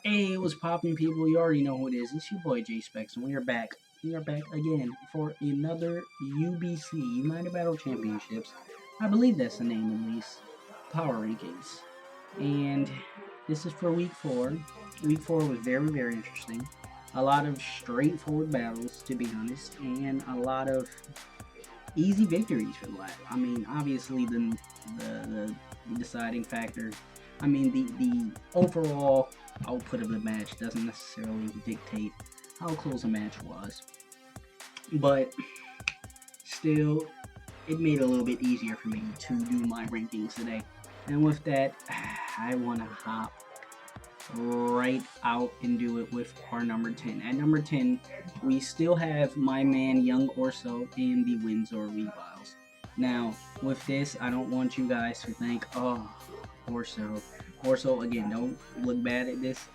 Hey, what's poppin', people? You already know who it is. It's your boy J Specs, and we are back. We are back again for another UBC United Battle Championships. I believe that's the name, at least. Power rankings, and this is for week 4. Week 4 was very, very interesting. A lot of straightforward battles, to be honest, and a lot of easy victories for the lad. I mean, obviously the deciding factor. I mean, the overall output of the match doesn't necessarily dictate how close a match was, but still, it made it a little bit easier for me to do my rankings today. And with that, I want to hop right out and do it with our number 10. At number 10, we still have my man Young Orso and the Windsor Reviles. Now, with this, I don't want you guys to think, oh, Orso. Orso, again, don't look bad at this.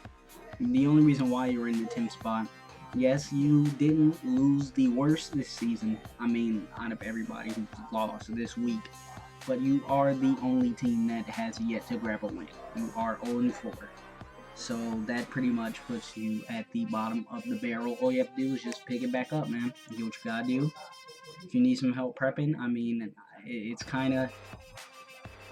The only reason why you're in the 10th spot, yes, you didn't lose the worst this season. I mean, out of everybody who lost this week. But you are the only team that has yet to grab a win. You are 0-4. So that pretty much puts you at the bottom of the barrel. All you have to do is just pick it back up, man. Do what you gotta do. If you need some help prepping, I mean, it's kind of...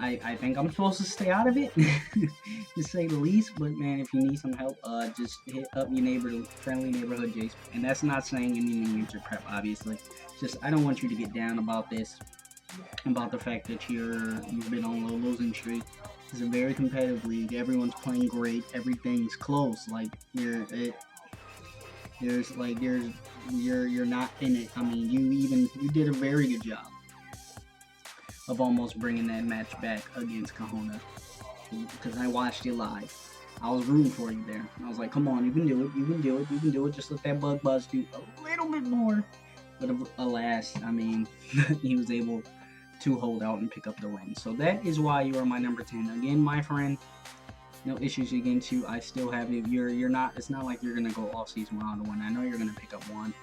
I think I'm supposed to stay out of it, to say the least. But man, if you need some help, just hit up your friendly neighborhood Jace. And that's not saying anything against your prep, obviously. Just I don't want you to get down about this, about the fact that you've been on a losing streak. It's a very competitive league. Everyone's playing great. Everything's close. Like you're not in it. I mean, you did a very good job of almost bringing that match back against Kahuna, because I watched it live. I was rooting for you there. I was like, come on, you can do it, you can do it, you can do it. Just let that bug buzz do a little bit more. But alas, I mean, he was able to hold out and pick up the win. So that is why you are my number 10. Again, my friend, no issues against you. I still have you. You're not. It's not like you're gonna go off season without a win. I know you're gonna pick up one.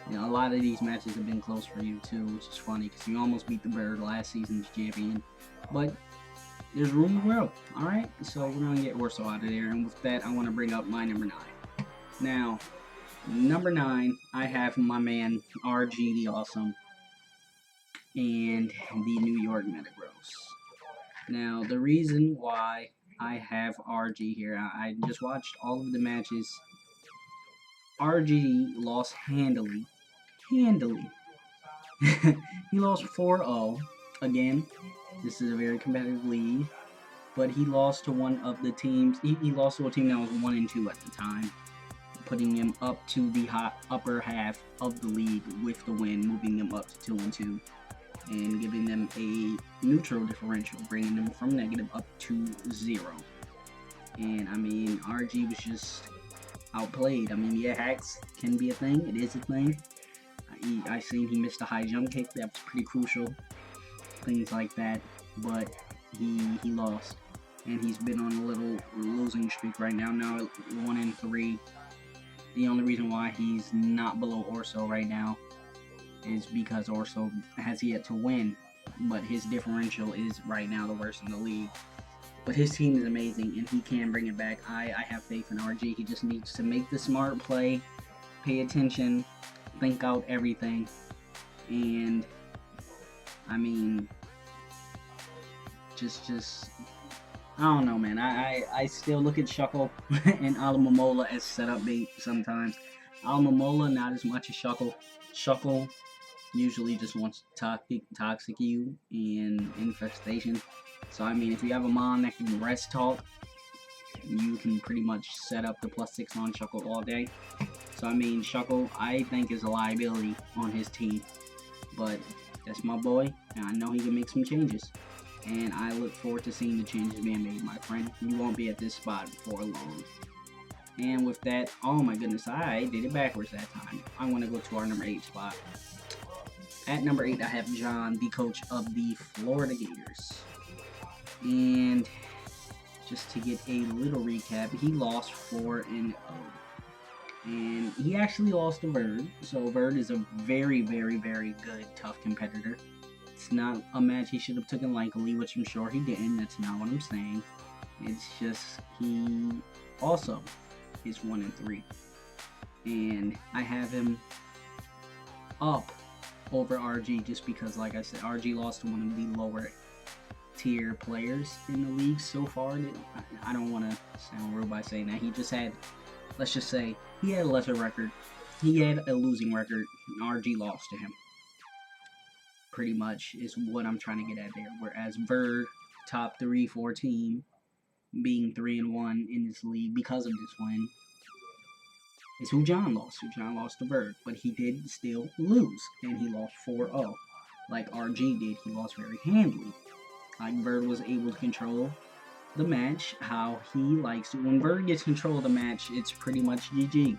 You know, a lot of these matches have been close for you too, which is funny because you almost beat the Bird, last season's champion. But there's room to grow. All right, so we're gonna get Orso out of there, and with that, I want to bring up my number 9. Now, number 9, I have my man RG the Awesome and the New York Metagross. Now, the reason why I have RG here, I just watched all of the matches. RG lost handily. He lost 4-0. Again, this is a very competitive league, but he lost to one of the teams. He lost to a team that was 1-2 at the time, putting him up to the upper half of the league with the win, moving them up to 2-2, and giving them a neutral differential, bringing them from negative up to 0. And I mean, RG was just outplayed. I mean, yeah, hacks can be a thing. It is a thing. I seen he missed a high jump kick. That was pretty crucial. Things like that. But he lost. And he's been on a little losing streak right now. Now 1-3. The only reason why he's not below Orso right now is because Orso has yet to win. But his differential is right now the worst in the league. But his team is amazing, and he can bring it back. I have faith in RG. He just needs to make the smart play, pay attention, think out everything. And, I mean, just I don't know, man. I still look at Shuckle and Alamomola as setup bait sometimes. Alamomola, not as much as Shuckle. Shuckle usually just wants to toxic you and infestation. So, I mean, if you have a mon that can rest talk, you can pretty much set up the +6 on Shuckle all day. So, I mean, Shuckle, I think, is a liability on his team. But that's my boy, and I know he can make some changes. And I look forward to seeing the changes being made, my friend. You won't be at this spot for long. And with that, oh my goodness, I did it backwards that time. I want to go to our number 8 spot. At number 8, I have John, the coach of the Florida Gators. And just to get a little recap, he lost 4-0. And he actually lost to Bird. So Bird is a very, very, very good, tough competitor. It's not a match he should have taken lightly, which I'm sure he didn't. That's not what I'm saying. It's just he also is 1-3, and I have him up over RG just because, like I said, RG lost to one of the lower tier players in the league so far. I don't want to sound rude by saying that. He just had, let's just say, he had a lesser record. He had a losing record, and RG lost to him. Pretty much is what I'm trying to get at there. Whereas Bird, top 3-4 team, being 3-1 in this league because of this win, is who John lost. Who John lost to Bird, but he did still lose, and he lost 4-0. Like RG did, he lost very handily. Like Bird was able to control the match how he likes to. When Bird gets control of the match, it's pretty much GG.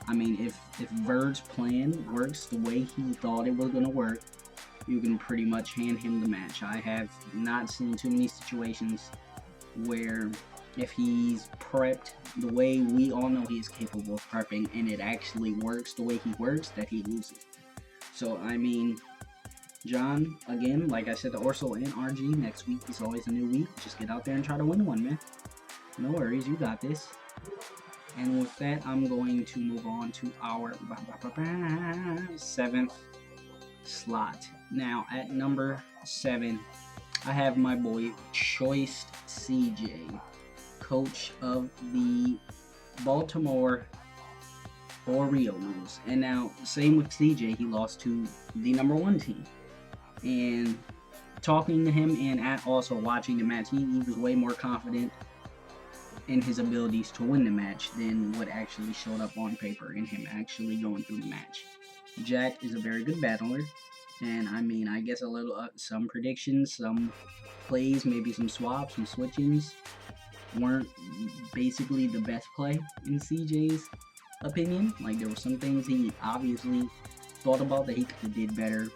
I mean, if Bird's plan works the way he thought it was going to work, you can pretty much hand him the match. I have not seen too many situations where if he's prepped the way we all know he is capable of prepping and it actually works the way he works, that he loses. So, I mean, John, again, like I said, the Orso and RG, next week is always a new week. Just get out there and try to win one, man. No worries, you got this. And with that, I'm going to move on to our 7th slot. Now, at number 7, I have my boy, Choice CJ, coach of the Baltimore Orioles. And now, same with CJ, he lost to the number 1 team. And talking to him and also watching the match, he was way more confident in his abilities to win the match than what actually showed up on paper in him actually going through the match. Jack is a very good battler, and I mean, I guess a little some predictions, some plays, maybe some swaps, some switchings weren't basically the best play in CJ's opinion. Like, there were some things he obviously thought about that he could have did better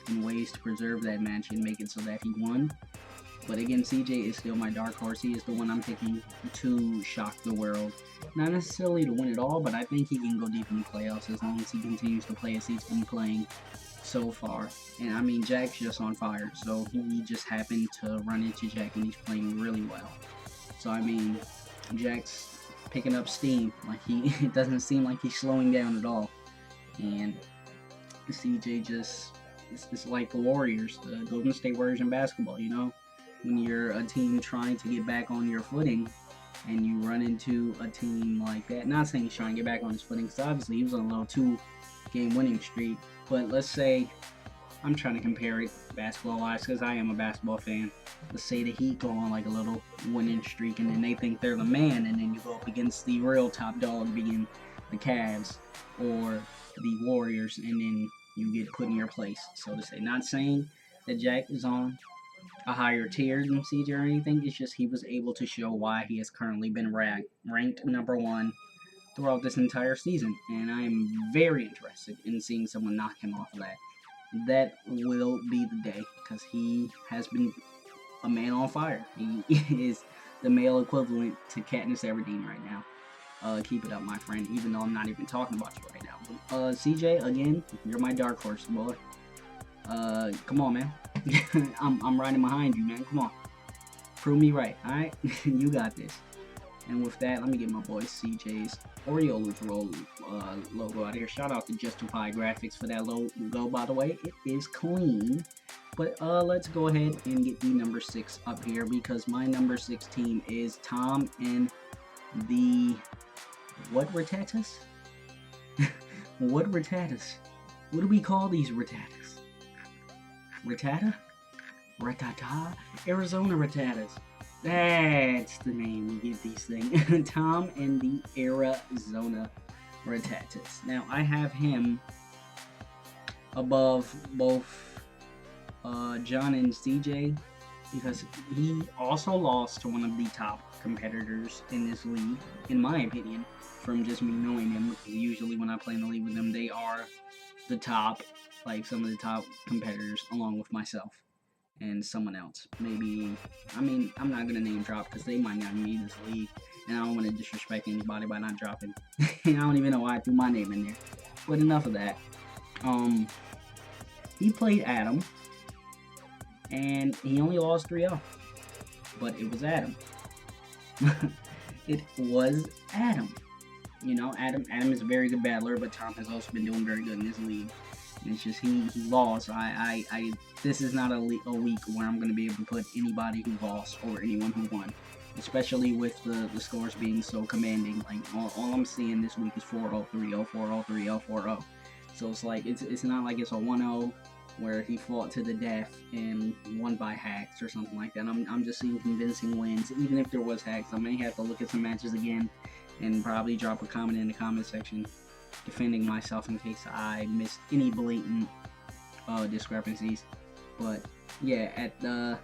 in ways to preserve that match and make it so that he won. But again, CJ is still my dark horse. He is the one I'm picking to shock the world. Not necessarily to win it all, but I think he can go deep in the playoffs as long as he continues to play as he's been playing so far. And I mean, Jack's just on fire, so he just happened to run into Jack and he's playing really well. So I mean, Jack's picking up steam. Like, it doesn't seem like he's slowing down at all. And CJ just, it's like the Warriors, the Golden State Warriors in basketball, you know? When you're a team trying to get back on your footing and you run into a team like that. Not saying he's trying to get back on his footing, because obviously he was on a little 2-game winning streak. But let's say, I'm trying to compare it basketball-wise because I am a basketball fan. Let's say the Heat go on like a little winning streak and then they think they're the man, and then you go up against the real top dog being the Cavs or the Warriors, and then you get put in your place, so to say. Not saying that Jack is on a higher tier than CJ or anything. It's just he was able to show why he has currently been ranked number 1 throughout this entire season, and I am very interested in seeing someone knock him off of that. That will be the day, because he has been a man on fire. He is the male equivalent to Katniss Everdeen right now. Keep it up, my friend, even though I'm not even talking about you right now. CJ, again, you're my dark horse, boy. Come on, man. I'm riding behind you, man. Come on. Prove me right, alright? You got this. And with that, let me get my boy CJ's Orioles logo out of here. Shout out to Justify Graphics for that logo, by the way. It is clean. But let's go ahead and get the number 6 up here, because my number 6 team is Tom and the... What Rattatas? What Rattatas? What do we call these Rattatas? Rattata? Rattata? Arizona Rattatas. That's the name we give these things. Tom and the Arizona Rattatas. Now, I have him above both John and CJ, because he also lost to one of the top competitors in this league, in my opinion, from just me knowing them. Because usually when I play in the league with them, they are the top, like some of the top competitors, along with myself and someone else. Maybe, I mean, I'm not going to name drop because they might not be in this league, and I don't want to disrespect anybody by not dropping. And I don't even know why I threw my name in there. But enough of that. He played Adam, and he only lost 3-0. But it was Adam. It was Adam. You know, Adam is a very good battler, but Tom has also been doing very good in this league. And it's just he lost. This is not a week where I'm going to be able to put anybody who lost or anyone who won, especially with the scores being so commanding. Like all I'm seeing this week is 4-0, 3-0, 4-0, 3-0, 4-0. So it's like it's not like it's a 1-0 where he fought to the death and won by hacks or something like that. I'm just seeing convincing wins. Even if there was hacks, I may have to look at some matches again and probably drop a comment in the comment section defending myself in case I missed any blatant discrepancies. But yeah, at the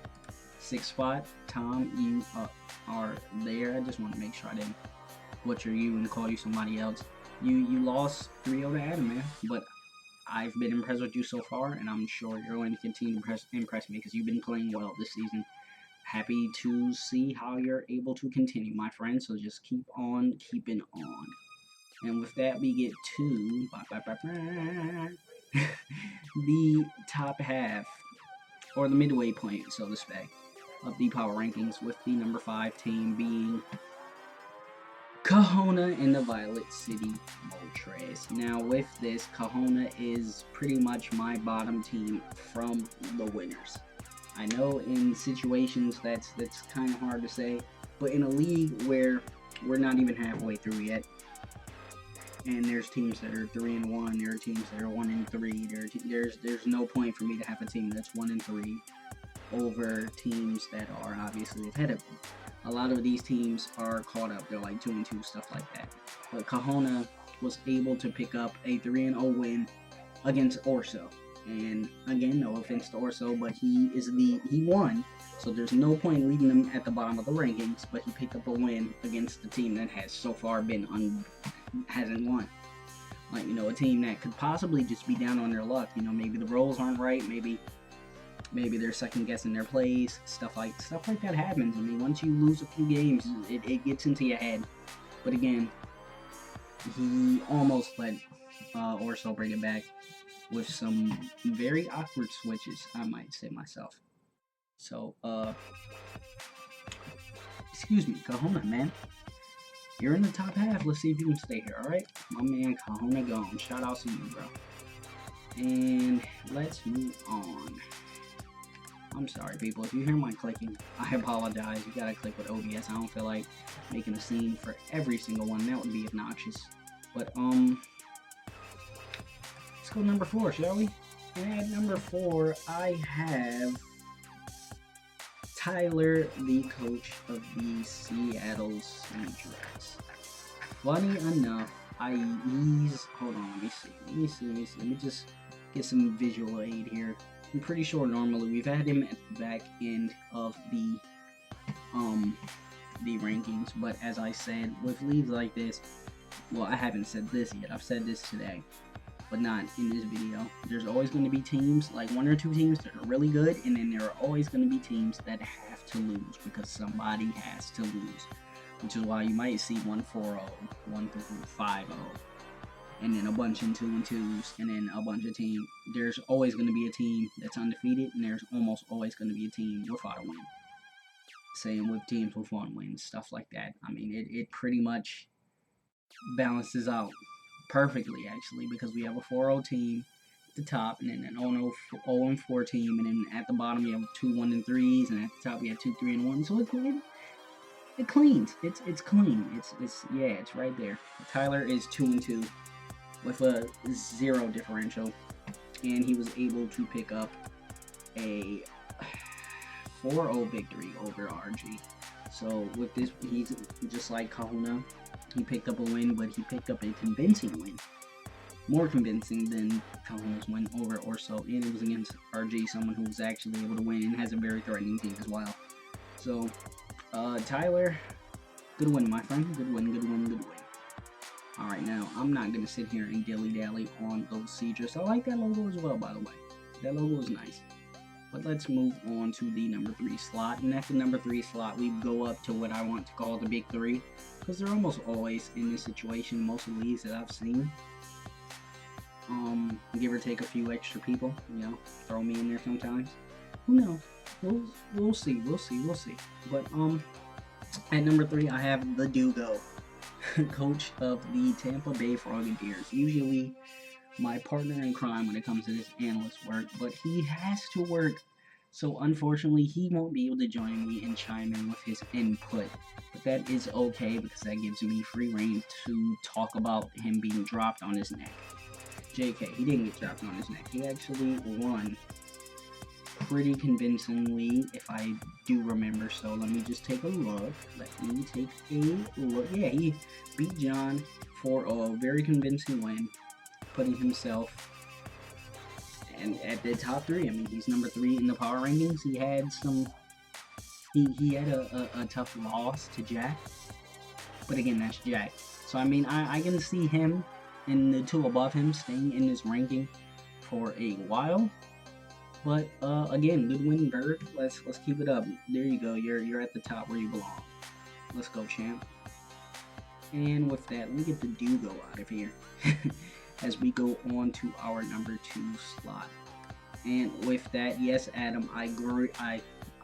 6th spot, Tom, you are there. I just want to make sure I didn't butcher you and call you somebody else. You lost 3-0 to Adam, man, but I've been impressed with you so far, and I'm sure you're going to continue to impress me because you've been playing well this season. Happy to see how you're able to continue, my friend, so just keep on keeping on. And with that, we get to the top half, or the midway point, so to speak, of the power rankings, with the number 5 team being Kahona in the Violet City Moltres. Now, with this, Kahona is pretty much my bottom team from the winners. I know in situations that's kind of hard to say, but in a league where we're not even halfway through yet, and there's teams that are 3-1, there are teams that are 1-3. There's no point for me to have a team that's 1-3 over teams that are obviously ahead of them. A lot of these teams are caught up; they're like 2-2, stuff like that. But Kahona was able to pick up a 3-0 win against Orso, and again, no offense to Orso, but he won. So there's no point leaving him at the bottom of the rankings. But he picked up a win against the team that has so far hasn't won. Like, you know, a team that could possibly just be down on their luck. You know, maybe the roles aren't right. Maybe they're second guessing their plays. Stuff like that happens. I mean, once you lose a few games, it gets into your head. But again, he almost let Orso bring it back with some very awkward switches, I might say myself. So, excuse me, Kahona, man. You're in the top half. Let's see if you can stay here, alright? My man Kahona gone. Shout out to you, bro. And let's move on. I'm sorry, people. If you hear my clicking, I apologize. You gotta click with OBS. I don't feel like making a scene for every single one. That would be obnoxious. But, let's go number 4, shall we? And at number 4, I have Tyler, the coach of the Seattle Seahawks. Funny enough, hold on, let me see. Let me just get some visual aid here. I'm pretty sure normally we've had him at the back end of the rankings, but as I said, with leagues like this, well, I haven't said this yet. I've said this today, but not in this video. There's always going to be teams, like 1 or 2 teams that are really good, and then there are always going to be teams that have to lose because somebody has to lose, which is why you might see 1-4-0, 1-5-0, and then a bunch in 2-2s, and then a bunch of teams. There's always going to be a team that's undefeated, and there's almost always going to be a team without a win. Same with teams with 1 win, stuff like that. I mean, it pretty much balances out perfectly, actually, because we have a 4-0 team at the top, and then an 0-4 team, and then at the bottom we have 2 1-3s, and at the top we have 2 3-1. So it cleans. It's clean. It's right there. Tyler is 2-2 with a 0 differential, and he was able to pick up a 4-0 victory over RG. So with this, he's just like Kahuna. He picked up a win, but he picked up a convincing win. More convincing than Kahuna's win over Orso, and it was against RG, someone who was actually able to win and has a very threatening team as well. So, Tyler, good win, my friend. Good win. Alright, now, I'm not going to sit here and dilly-dally on those Cedrus. I like that logo as well, by the way. That logo is nice. But let's move on to the number 3 slot. And at the number 3 slot, we go up to what I want to call the big 3. Because they're almost always in this situation, most of the leagues that I've seen. Give or take a few extra people, you know, throw me in there sometimes. Who knows? We'll see. But, at number 3, I have the Dugo. coach of the Tampa Bay Frogadiers. Usually my partner in crime when it comes to this analyst work, but he has to work. So unfortunately, he won't be able to join me and chime in with his input. But that is okay because that gives me free reign to talk about him being dropped on his neck. JK, he didn't get dropped on his neck. He actually won pretty convincingly, if I do remember. So let me just take a look. Yeah, he beat John for a very convincing win, putting himself and at the top 3. I mean, he's number 3 in the power rankings. He had some. He had a tough loss to Jack, but again, that's Jack. So I mean, I can see him and the 2 above him staying in this ranking for a while. But again, good win, Bird. Let's keep it up. There you go. You're at the top where you belong. Let's go, champ. And with that, let me get the Dugo out of here as we go on to our number 2 slot. And with that, yes, Adam, I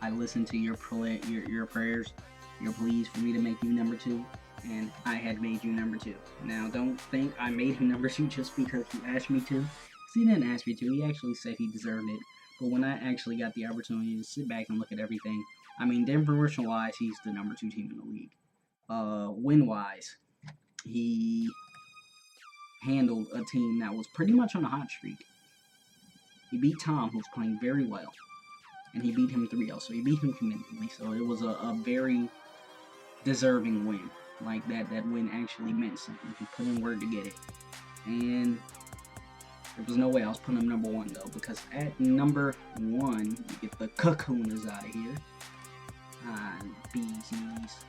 listened to your prayers, your pleas for me to make you number 2, and I had made you number 2. Now, don't think I made him number 2 just because he asked me to. Because he didn't ask me to. He actually said he deserved it. But when I actually got the opportunity to sit back and look at everything, I mean, differential-wise, he's the number 2 team in the league. Win-wise, he handled a team that was pretty much on a hot streak. He beat Tom, who's playing very well, and he beat him 3-0, so he beat him convincingly. So it was a very deserving win. Like, that win actually meant something. He put in work to get it. And there was no way I was putting him number 1, though, because at number 1, you get the Cocooners out of here. Bees knees.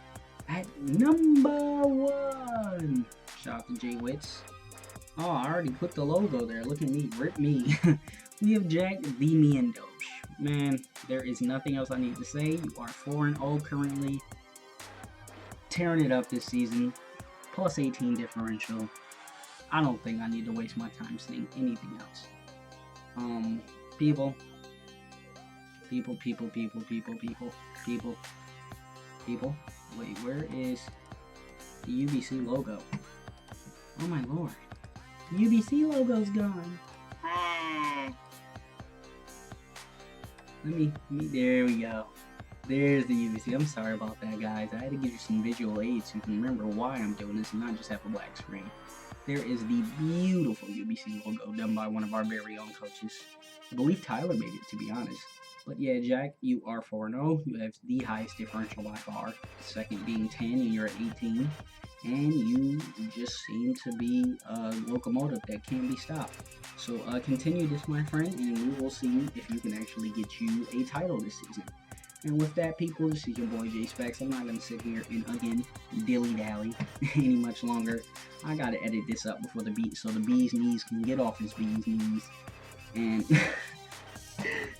At number 1, shout out to Jay Witz. Oh, I already put the logo there. Look at me. Rip me. We have Jack the Miendosh. Man, there is nothing else I need to say. You are 4-0 currently. Tearing it up this season. Plus 18 differential. I don't think I need to waste my time saying anything else. People. Wait, where is the UBC logo? Oh my lord. The UBC logo's gone. Ah. There we go. There's the UBC. I'm sorry about that, guys. I had to give you some visual aids so you can remember why I'm doing this and not just have a black screen. There is the beautiful UBC logo done by one of our very own coaches. I believe Tyler made it, to be honest. But yeah, Jack, you are 4-0. You have the highest differential by far. Second being 10, and you're at 18. And you just seem to be a locomotive that can't be stopped. So continue this, my friend, and we will see if you can actually get you a title this season. And with that, people, this is your boy J Specs. I'm not going to sit here and, again, dilly-dally any much longer. I got to edit this up before the bee's knees can get off his bee's knees. And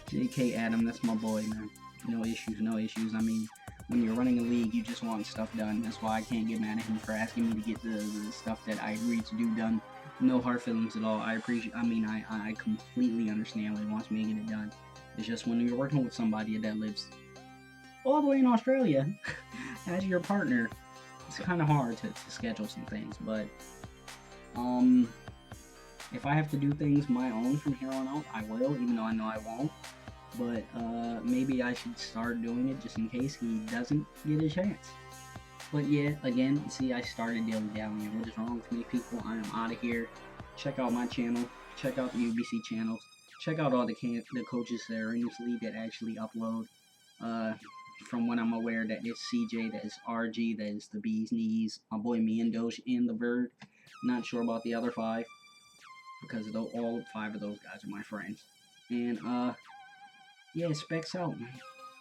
JK Adam, that's my boy, man. No issues. I mean, when you're running a league, you just want stuff done. That's why I can't get mad at him for asking me to get the stuff that I agreed to do done. No hard feelings at all. I completely understand when he wants me to get it done. It's just when you're working with somebody that lives all the way in Australia as your partner, it's kind of hard to schedule some things. But if I have to do things my own from here on out, I will, even though I know I won't. But maybe I should start doing it just in case he doesn't get a chance. But yeah, again, see, I started dilly-dallying. What is wrong with me, people? I am out of here. Check out my channel. Check out the UBC channels. Check out all the coaches that are in this league that actually upload. From what I'm aware, that is CJ, that is RG, that is the Bee's Knees, my boy Miendosh, and the Bird. Not sure about the other 5, because all 5 of those guys are my friends. And yeah, Specs out, man.